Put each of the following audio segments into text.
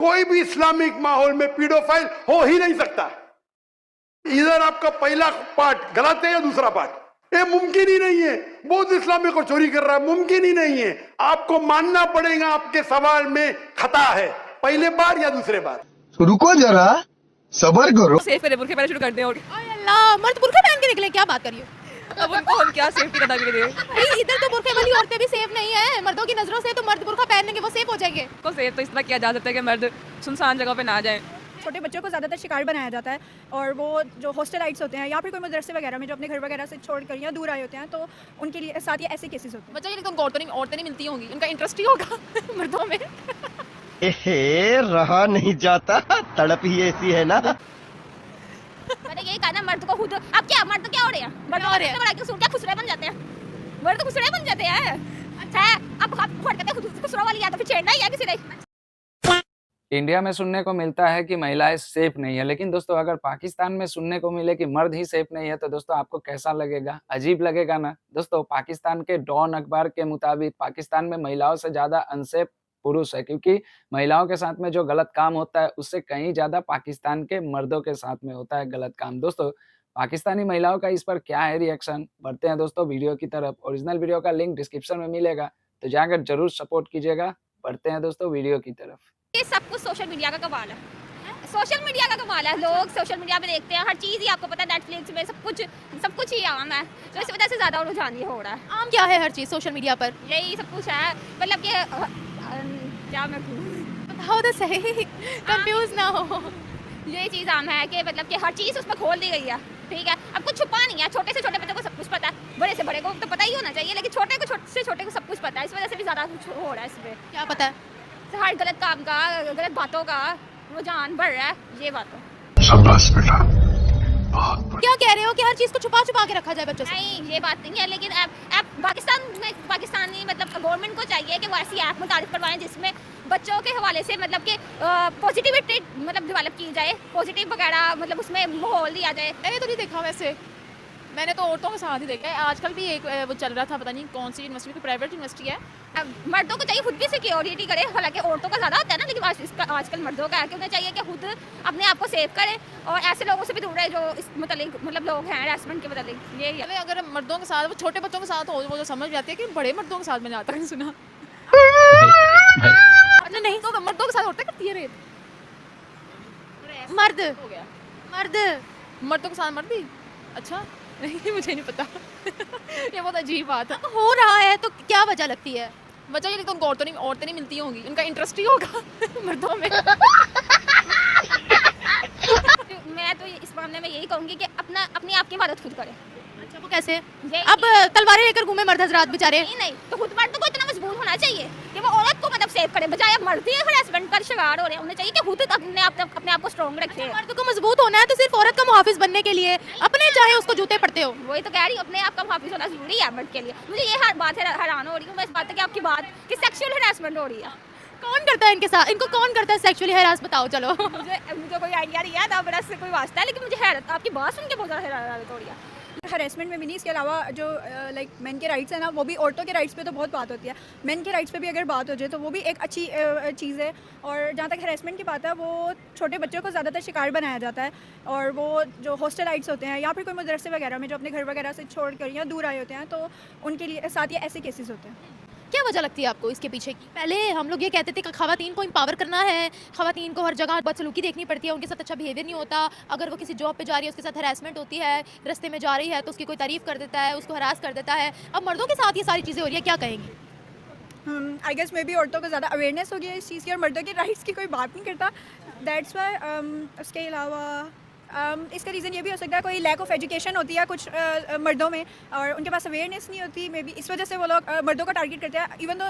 कोई भी इस्लामिक माहौल में पीडोफाइल हो ही नहीं सकता। इधर आपका पहला पार्ट गलत है या दूसरा पार्ट, ये मुमकिन ही नहीं है। बौद्ध इस्लामिक को चोरी कर रहा है, मुमकिन ही नहीं है। आपको मानना पड़ेगा आपके सवाल में खता है, पहले बार या दूसरे बार। रुको जरा, सबर करो। सेफ करे, बुरखे पहले शुरू कर दे। और अल्लाह, मर्द बुरखा पहन के निकले, क्या बात करिए। अब उनको हम क्या सेफ्टी का दावी दे। भाई इधर तो बुरखे वाली औरतें भी सेफ नहीं है मर्दों की नजरों से, तो मर्द बुरखा पहनेंगे वो सेफ हो जाएंगे। को सेफ तो इस तरह किया जा सकता है कि मर्द सुनसान जगह पे ना जाए। छोटे बच्चों को ज़्यादातर शिकार बनाया जाता है, और वो जो हॉस्टलाइट्स होते हैं या फिर कोई मदरसे वगैरह में जो अपने घर वगैरह से छोड़ कर या दूर आए होते हैं, तो उनके लिए साथ ही ऐसे केसेस होते हैं। बच्चा ये तो उनको औरतें नहीं मिलती होंगी, उनका इंटरेस्ट ही होगा मर्दों में। रहा नहीं जाता, तड़प ही ऐसी है ना। मैंने यही कहा ना, मर्द को खुद अब क्या, मर्द क्या हो रहे हैं, मर्द हो रहे हैं क्या खुसरे बन जाते हैं, मर्द खुसरे बन जाते हैं। अच्छा है, अब हाथ फोड़ के खुसरो वाली या तो फिर छेड़ना ही है किसी ने। इंडिया में सुनने को मिलता है कि महिलाएं सेफ नहीं है, लेकिन दोस्तों अगर पाकिस्तान में सुनने को मिले कि मर्द ही सेफ नहीं है तो दोस्तों आपको कैसा लगेगा? अजीब लगेगा ना। दोस्तों पाकिस्तान के डॉन अखबार के मुताबिक पाकिस्तान में महिलाओं से ज्यादा अनसेफ पुरुष है, क्योंकि महिलाओं के साथ में जो गलत काम होता है उससे कहीं ज्यादा पाकिस्तान के मर्दों के साथ में होता है गलत काम। दोस्तों पाकिस्तानी महिलाओं का इस पर क्या है रिएक्शन, बढ़ते हैं दोस्तों वीडियो की तरफ। ओरिजिनल वीडियो का लिंक डिस्क्रिप्शन में मिलेगा, तो जाकर जरूर सपोर्ट कीजिएगा। बढ़ते हैं दोस्तों वीडियो की तरफ। ये सब कुछ सोशल मीडिया का कमाल है, सोशल मीडिया का कमाल है। लोग सोशल मीडिया पे देखते हैं, हर चीज़ ही आपको पता है, नेटफ्लिक्स में सब कुछ ही आम है, तो इस वजह से ज़्यादा रुझान ये हो रहा है। आम क्या है हर चीज़ सोशल मीडिया पर? यही सब कुछ है, मतलब कि क्या मैं बताओ तो सही, कंफ्यूज ना हो। यही चीज़ आम है कि मतलब कि हर चीज़ उसमें खोल दी गई है, ठीक है। अब कुछ छुपा नहीं है, छोटे से छोटे बच्चों को सब कुछ पता है, बड़े से बड़े को तो पता ही होना चाहिए, लेकिन छोटे से छोटे को सब कुछ पता है। इस वजह से भी ज़्यादा कुछ हो रहा है इसमें। क्या पता है? हर गलत काम का, गलत बातों का रुझान बढ़ रहा है, ये बात है। शाबाश बेटा, क्या कह रहे हो कि हर चीज़ को छुपा के रखा जाए बच्चों से? नहीं, ये बात नहीं है, लेकिन अब पाकिस्तानी मतलब गवर्नमेंट को चाहिए कि वो ऐसी ऐप मुतारिफ करवाएं जिसमें बच्चों के हवाले से मतलब कि पॉजिटिविटी मतलब डेवलप की जाए, पॉजिटिव वगैरह मतलब उसमें माहौल दिया जाए। मैंने तो नहीं देखा, वैसे मैंने तो औरतों के साथ ही देखा है। आजकल भी एक वो चल रहा था, पता नहीं कौन सी यूनिवर्सिटी, कोई प्राइवेट यूनिवर्सिटी है। अब मर्दों को चाहिए खुद भी सिक्योरिटी करे, हालांकि औरतों का ज़्यादा होता है ना, लेकिन आजकल मर्दों का है कि उन्हें चाहिए कि खुद अपने आप को सेव करें और ऐसे लोगों से भी दूर रहे जो इस मतलब लोग हैं हरासमेंट के मतलब। ये अरे अगर मर्दों के साथ, वो छोटे बच्चों के साथ हो वो जो समझ जाती है, कि बड़े मर्दों के साथ मैंने आज तक नहीं सुना। अच्छा नहीं, तो मर्दों के साथ औरतें करती है रेप? मर्द हो गया, मर्दों के साथ मर्द भी? अच्छा नहीं, मुझे नहीं पता। ये बहुत अजीब बात है। हो रहा है तो क्या वजह लगती है? बच्चा ये तो उनको औरतें नहीं मिलती होंगी, उनका इंटरेस्ट ही होगा मर्दों में। मैं तो इस मामले में यही कहूँगी कि अपनी आपकी मदद खुद करें। अच्छा वो कैसे? ये अब तलवारें लेकर घूमे मर्द हजरात बेचारे। नहीं तो खुद मर्द को इतना मजबूत होना चाहिए कि वो औरत को मतलब सेव करे, बजाय अब मर्द ही हरासमेंट का शिकार हो रहे हैं। उन्हें चाहिए कि खुद अपने आप को स्ट्रॉन्ग रखे। मर्द को मजबूत होना है तो सिर्फ औरत का मुहाफिज बनने के लिए, अपने चाहे उसको जूते पड़ते हो। वही तो कह रही हूँ, अपने आप का मुहाफिज होना जरूरी है मर्द के लिए। मुझे ये हर बात हैरान हो रही हूँ मैं इस बात की, आपकी बात कि सेक्सुअल हरासमेंट हो रही है। कौन करता है इनके साथ? इनको कौन करता है सेक्सुअली हरास? बताओ चलो। मुझे कोई आइडिया नहीं है ना, मेरा इससे कोई वास्ता है, लेकिन मुझे हैरत, आपकी बात सुन के बहुत ज़्यादा हैरत हो रही है। हरेसमेंट में भी नहीं, इसके अलावा जो लाइक मेन के राइट्स है ना, वो भी औरतों के राइट्स पे तो बहुत बात होती है, मेन के राइट्स पे भी अगर बात हो जाए तो वो भी एक अच्छी चीज़ है। और जहाँ तक हरेसमेंट की बात है, वो छोटे बच्चों को ज़्यादातर शिकार बनाया जाता है, और वो जो हॉस्टलाइट्स होते हैं या फिर कोई मदरसे वगैरह में जो अपने घर वगैरह से छोड़ कर या दूर आए होते हैं, तो उनके लिए साथ ही ऐसे केसेस होते हैं। क्या वजह लगती है आपको इसके पीछे की? पहले हम लोग ये कहते थे कि खवातीन को एम्पावर करना है, खवातीन को हर जगह बदसलूकी देखनी पड़ती है, उनके साथ अच्छा बिहेवियर नहीं होता। अगर वो किसी जॉब पे जा रही है उसके साथ हरासमेंट होती है, रास्ते में जा रही है तो उसकी कोई तारीफ कर देता है, उसको हरास कर देता है। अब मर्दों के साथ ये सारी चीज़ें हो रही है, क्या कहेंगी? आई गेस मे बी औरतों को ज़्यादा अवेयरनेस हो गई है इस चीज़ की, और मर्दों के राइट्स की कोई बात नहीं करता, दैट्स वाई। उसके अलावा इसका रीज़न ये भी हो सकता है कोई लैक ऑफ एजुकेशन होती है कुछ मर्दों में, और उनके पास अवेयरनेस नहीं होती, मे बी इस वजह से वो लोग मर्दों को टारगेट करते हैं। इवन तो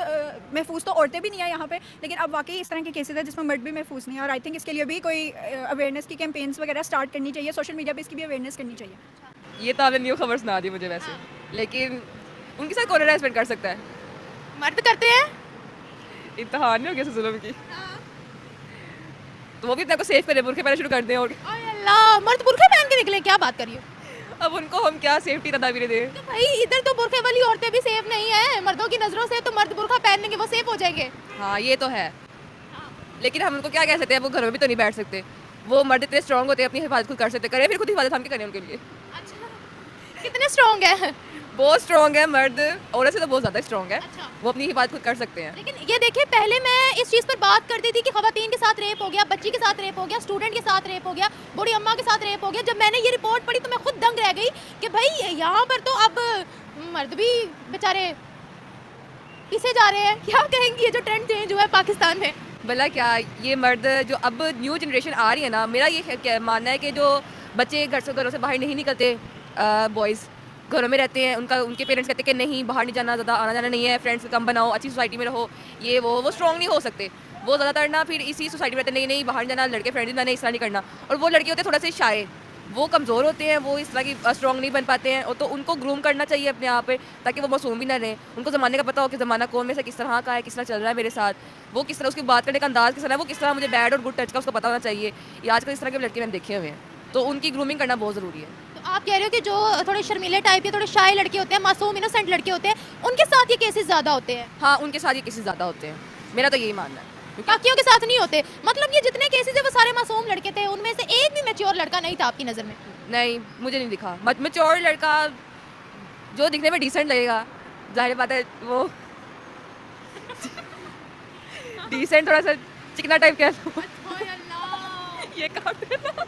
महफूज तो औरतें भी नहीं है यहाँ पे, लेकिन अब वाकई इस तरह के केसेस है जिसमें मर्द भी महफूज नहीं है, और आई थिंक इसके लिए भी कोई अवेयरनेस की कैंपेन्स वगैरह स्टार्ट करनी चाहिए, सोशल मीडिया पे इसकी भी अवेयरनेस करनी चाहिए। ये तो आपने न्यू खबर सुना दी मुझे वैसे, लेकिन उनके साथ कौन हरासमेंट कर सकता है? मर्द करते हैं। इम्तिहान नहीं हो गया जुल्म की, तो वो भी अपने को सेफ करे, बुरखे पहले शुरू कर दें। और अल्लाह, मर्द बुरखा पहन के निकले, क्या बात करिए। अब उनको हम क्या सेफ्टी का दावी दे। तो भाई इधर तो बुरखे वाली औरतें भी सेफ नहीं है मर्दों की नजरों से, तो मर्द बुरखा पहनेंगे वो सेफ हो जाएंगे। हाँ ये तो है। लेकिन हम उनको क्या कह सकते हैं, वो घरों में भी तो नहीं बैठ सकते। वो मर्द इतने स्ट्रांग होते हैं, अपनी हिफाजत खुद कर सकते हैं, करें फिर खुद हिफाजत हम क्या करें उनके लिए। अच्छा, कितने स्ट्रॉन्ग है? बहुत स्ट्रांग है मर्द, औरत से तो बहुत ज़्यादा स्ट्रांग है। अच्छा। वो अपनी हिफाजत खुद कर सकते हैं। लेकिन ये देखिए, पहले मैं इस चीज़ पर बात करती थी कि खवातीन के साथ रेप हो गया, बच्ची के साथ रेप हो गया, स्टूडेंट के साथ रेप हो गया, बूढ़ी अम्मा के साथ रेप हो गया। जब मैंने ये रिपोर्ट पढ़ी तो मैं खुद दंग रह गई कि भाई यहाँ पर तो अब मर्द भी बेचारे पीछे जा रहे हैं। क्या कहेंगी ये जो ट्रेंड चेंज हुआ है पाकिस्तान में? भला क्या ये मर्द जो अब न्यू जनरेशन आ रही है ना, मेरा ये मानना है कि जो बच्चे घरों से बाहर नहीं निकलते, बॉयज़ घरों में रहते हैं, उनके पेरेंट्स कहते हैं कि नहीं बाहर नहीं जाना, ज़्यादा आना जाना नहीं है, फ्रेंड्स कम बनाओ, अच्छी सोसाइटी में रहो, ये वो स्ट्रॉन्ग नहीं हो सकते। वो ज़्यादातर ना फिर इसी सोसाइटी में रहते, नहीं नहीं बाहर नहीं जाना, लड़के फ्रेंड्स बनाने, इस तरह नहीं करना। और वो लड़के होते हैं थोड़ा से शाये, वो कमज़ोर होते हैं, वो इस तरह की स्ट्रॉन्ग नहीं बन पाते हैं, और तो उनको ग्रूम करना चाहिए अपने आप पे, ताकि वो मासूम भी ना रहें। उनको ज़माने का पता हो कि ज़माना कौन में से किस तरह का है, किस तरह चल रहा है मेरे साथ, वो किस तरह उसकी बात करने का अंदाज़ किस तरह है, वो किस तरह मुझे बैड और गुड टच का उसको पता होना चाहिए। ये आजकल इस तरह के लड़के मैंने देखे हुए हैं, तो उनकी ग्रूमिंग करना बहुत ज़रूरी है। तो आप कह रहे हो कि जो थोड़े शर्मीले टाइप के, थोड़े शाय लड़के होते हैं, मासूम इनोसेंट लड़के होते हैं, उनके साथ ये केसेस ज़्यादा होते हैं? हाँ, उनके साथ ये केसेस ज़्यादा होते हैं, मेरा तो यही मानना है। बाकियों के साथ नहीं होते? मतलब ये जितने केसेस है वो सारे मासूम लड़के थे, उनमें से एक भी मैच्योर लड़का नहीं था आपकी नज़र में? नहीं, मुझे नहीं दिखा। मैच्योर लड़का जो दिखने में डिसेंट लगेगा, ज़ाहिर बात है वो डिसेंट थोड़ा सा चिकना टाइप कह लो। ये काम करना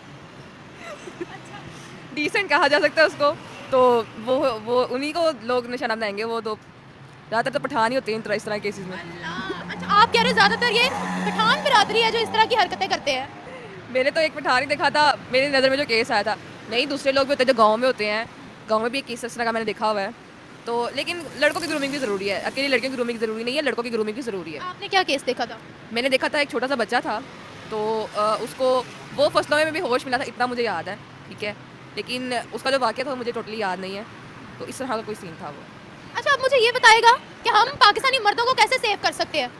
डिसेंट कहा जा सकता है उसको, तो वो उन्हीं को लोग निशाना बनाएंगे। वो तो ज़्यादातर तो पठान ही होते हैं इस तरह के केसेस में। अच्छा, आप कह रहे हो ज़्यादातर ये पठान बिरादरी है जो इस तरह की हरकतें करते हैं? मैंने तो एक पठान ही देखा था मेरी नज़र में जो केस आया था। नहीं, दूसरे लोग भी होते हैं जो गाँव में होते हैं, गाँव में भी एक केस इस तरह का मैंने देखा हुआ है। तो लेकिन लड़कों की ग्रूमिंग भी ज़रूरी है, अकेली लड़कियों की ग्रूमिंग ज़रूरी नहीं है, लड़कों की ग्रूमिंग भी ज़रूरी है। आपने क्या केस देखा था? मैंने देखा था एक छोटा सा बच्चा था, तो उसको वो फसलों में भी होश मिला था, इतना मुझे याद है, ठीक है, लेकिन उसका जो वाक़या था वो मुझे टोटली याद नहीं है। तो इस तरह का कोई सीन था वो। अच्छा, अब मुझे ये बताएगा कि हम पाकिस्तानी मर्दों को कैसे सेव कर सकते हैं?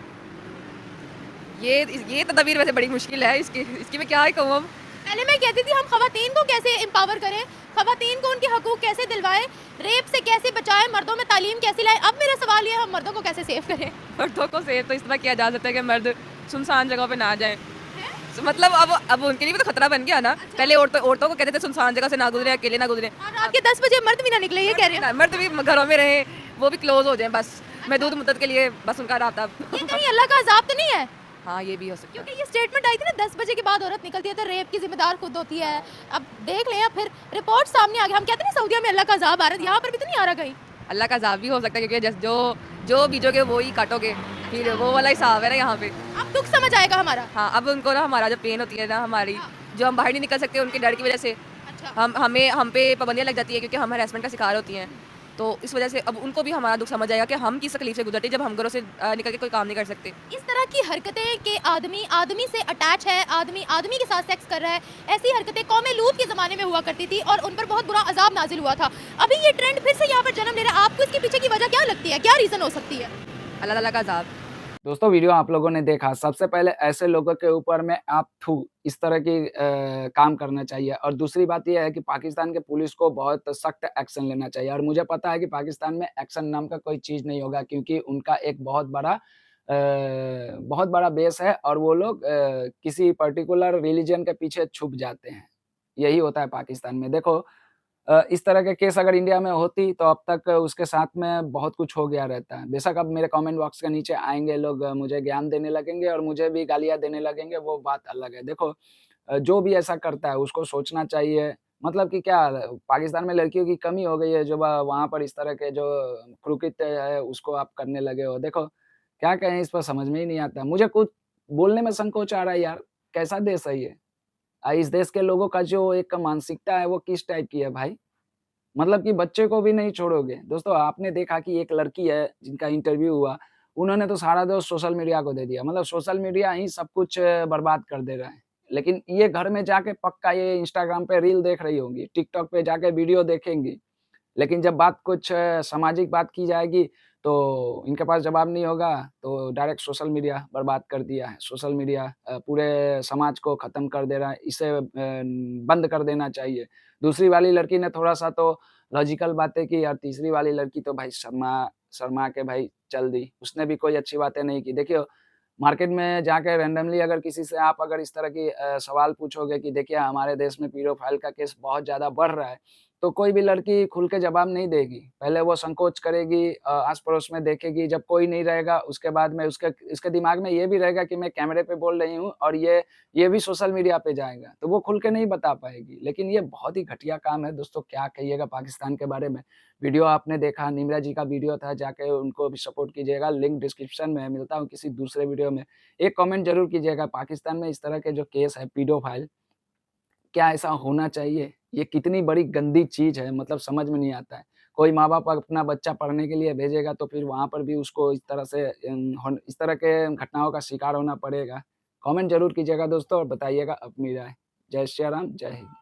ये तदबीर वैसे बड़ी मुश्किल है, इसकी मैं क्या ही कहूँ अब। पहले मैं कहती थी हम खवातीन को कैसे एम्पावर करें, खवातीन को उनके हकूक कैसे दिलवाएं, रेप से कैसे बचाएं, मर्दों में तालीम कैसे लाएं। अब मेरा सवाल ये है, हम मर्दों को कैसे सेव करें? मर्दों को सेव तो इस तरह किया जा सकता है कि मर्द सुनसान जगह पे ना जाएं। तो मतलब अब उनके लिए भी तो खतरा बन गया ना। पहले औरतों को कहते थे सुनसान जगह से ना गुजरे, अकेले ना गुजरे। और रात के 10 बजे मर्द भी ना निकले, ये कह रहे हैं? मर्द भी घरों में रहे, वो भी क्लोज हो जाए बस महदूद मुद्दत के लिए, बस उनका राब्ता। ये कहीं अल्लाह का अज़ाब तो नहीं है? हाँ, ये भी हो सकता है। क्योंकि ये स्टेटमेंट आई थी ना, 10 बजे के बाद औरत निकलती है तो रेप की जिम्मेदार खुद होती है। अब देख लें, फिर रिपोर्ट सामने आ गया। हम कहते हैं सऊदीया में अल्लाह का अज़ाब आ रहा है, यहाँ पर भी तो नहीं आ रहा कहीं? अल्लाह का अज़ाब भी हो सकता है, क्योंकि जो बीजोगे वो ही काटोगे, फिर वो वाला हिसाब है ना यहाँ पे। अब दुख समझ आएगा हमारा। हाँ, अब उनको ना हमारा जो पेन होती है ना हमारी, जो हम बाहर नहीं निकल सकते उनके डर की वजह से, अच्छा। हम पे पाबंदियाँ लग जाती है, क्योंकि हम हरासमेंट का शिकार होती हैं। तो इस वजह से अब उनको भी हमारा दुख समझ आएगा कि हम किस तकलीफ से गुजरते हैं जब हम घरों से निकल के कोई काम नहीं कर सकते। इस तरह की हरकतें कि आदमी से अटैच है, आदमी के साथ सेक्स कर रहा है, ऐसी हरकतें कौमे लूत के ज़माने में हुआ करती थी और उन पर बहुत बुरा अजाब नाजिल हुआ था। अभी ये ट्रेंड फिर से यहाँ पर जन्म ले रहा है। आपको इसके पीछे की वजह क्या लगती है? क्या रीज़न हो सकती है? अल्लाह ताला का अजाब। दोस्तों वीडियो आप लोगों ने देखा, सबसे पहले ऐसे लोगों के ऊपर में आप थू इस तरह की काम करना चाहिए और दूसरी बात ये है कि पाकिस्तान के पुलिस को बहुत सख्त एक्शन लेना चाहिए और मुझे पता है कि पाकिस्तान में एक्शन नाम का कोई चीज़ नहीं होगा क्योंकि उनका एक बहुत बड़ा बेस है और वो लोग किसी पर्टिकुलर रिलीजन के पीछे छुप जाते हैं। यही होता है पाकिस्तान में। देखो इस तरह के केस अगर इंडिया में होती तो अब तक उसके साथ में बहुत कुछ हो गया रहता है। बेशक अब मेरे कमेंट बॉक्स के नीचे आएँगे लोग मुझे ज्ञान देने लगेंगे और मुझे भी गालियाँ देने लगेंगे, वो बात अलग है। देखो जो भी ऐसा करता है उसको सोचना चाहिए मतलब कि क्या पाकिस्तान में लड़कियों की कमी हो गई है जो वहाँ पर इस तरह के जो कुकृत्य है उसको आप करने लगे हो। देखो क्या कहें इस पर समझ में ही नहीं आता। मुझे कुछ बोलने में संकोच आ रहा है यार, कैसा देश है ये? इस देश के लोगों का जो एक मानसिकता है वो किस टाइप की है भाई? मतलब कि बच्चे को भी नहीं छोड़ोगे। दोस्तों आपने देखा कि एक लड़की है जिनका इंटरव्यू हुआ, उन्होंने तो सारा दोष सोशल मीडिया को दे दिया। मतलब सोशल मीडिया ही सब कुछ बर्बाद कर दे रहा है। लेकिन ये घर में जाके पक्का ये इंस्टाग्राम पे रील देख रही होंगी, टिकटॉक पे जाके वीडियो देखेंगी। लेकिन जब बात कुछ सामाजिक बात की जाएगी, तो इनके पास जवाब नहीं होगा, तो डायरेक्ट सोशल मीडिया बर्बाद कर दिया है। सोशल मीडिया पूरे समाज को ख़त्म कर दे रहा है, इसे बंद कर देना चाहिए। दूसरी वाली लड़की ने थोड़ा-सा तो लॉजिकल बातें की और तीसरी वाली लड़की तो भाई शर्मा शर्मा के भाई चल दी। उसने भी कोई अच्छी बातें नहीं की। देखिए मार्केट में जाके रैंडमली अगर किसी से आप अगर इस तरह की सवाल पूछोगे कि देखिए हमारे देश में पीडोफाइल का केस बहुत ज़्यादा बढ़ रहा है, तो कोई भी लड़की खुल के जवाब नहीं देगी। पहले वो संकोच करेगी, आस-पड़ोस में देखेगी, जब कोई नहीं रहेगा उसके बाद में उसके दिमाग में ये भी रहेगा कि मैं कैमरे पे बोल रही हूँ और ये भी सोशल मीडिया पे जाएगा, तो वो खुल के नहीं बता पाएगी। लेकिन ये बहुत ही घटिया काम है दोस्तों, क्या कहिएगा पाकिस्तान के बारे में। वीडियो आपने देखा, निम्रा जी का वीडियो था, जाके उनको भी सपोर्ट कीजिएगा, लिंक डिस्क्रिप्शन में है। मिलता हूँ किसी दूसरे वीडियो में। एक कमेंट ज़रूर कीजिएगा, पाकिस्तान में इस तरह के जो केस है पीडोफाइल, क्या ऐसा होना चाहिए? ये कितनी बड़ी गंदी चीज़ है, मतलब समझ में नहीं आता है। कोई माँ-बाप अपना बच्चा पढ़ने के लिए भेजेगा तो फिर वहाँ पर भी उसको इस तरह से इस तरह के घटनाओं का शिकार होना पड़ेगा। कमेंट ज़रूर कीजिएगा दोस्तों और बताइएगा अपनी राय। जय श्री राम, जय हिंद।